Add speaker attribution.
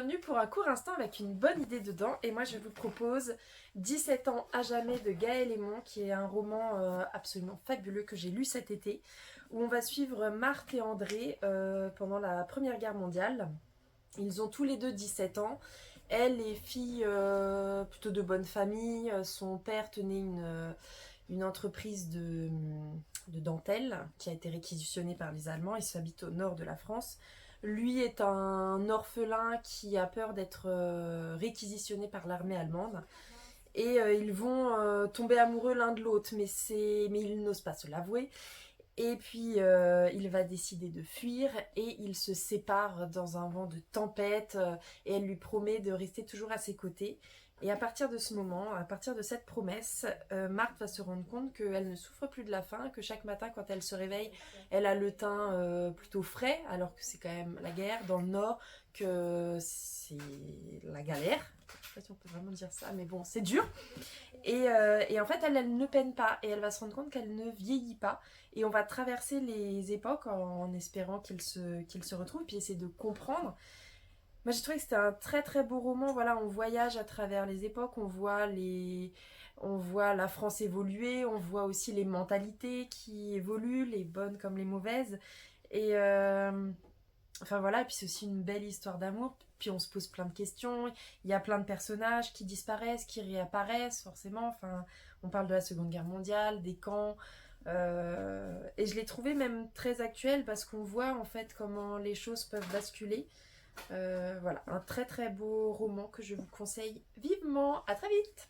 Speaker 1: bienvenue pour un court instant avec une bonne idée dedans. Et moi je vous propose 17 ans à jamais de Gaël Aymon, qui est un roman absolument fabuleux que j'ai lu cet été, où on va suivre Marthe et André pendant la Première Guerre mondiale. Ils ont tous les deux 17 ans. Elle est fille plutôt de bonne famille. Son père tenait une entreprise de dentelle qui a été réquisitionnée par les Allemands. Ils s'habitent au nord de la France. Lui est un orphelin qui a peur d'être réquisitionné par l'armée allemande. Et ils vont tomber amoureux l'un de l'autre, mais ils n'osent pas se l'avouer. Et puis il va décider de fuir et ils se séparent dans un vent de tempête et elle lui promet de rester toujours à ses côtés. Et à partir de ce moment, à partir de cette promesse, Marthe va se rendre compte qu'elle ne souffre plus de la faim, que chaque matin quand elle se réveille, elle a le teint plutôt frais, alors que c'est quand même la guerre dans le nord, que c'est la galère. Je sais pas si on peut vraiment dire ça, mais bon, c'est dur. Et en fait, elle ne peine pas et elle va se rendre compte qu'elle ne vieillit pas. Et on va traverser les époques en espérant qu'il se retrouve, puis essayer de comprendre. Moi, j'ai trouvé que c'était un très très beau roman. Voilà, on voyage à travers les époques, on voit la France évoluer, on voit aussi les mentalités qui évoluent, les bonnes comme les mauvaises. Et enfin voilà, et puis c'est aussi une belle histoire d'amour. Puis on se pose plein de questions. Il y a plein de personnages qui disparaissent, qui réapparaissent, forcément. Enfin, on parle de la Seconde Guerre mondiale, des camps. Et je l'ai trouvé même très actuel parce qu'on voit en fait comment les choses peuvent basculer. Voilà, un très très beau roman que je vous conseille vivement. À très vite!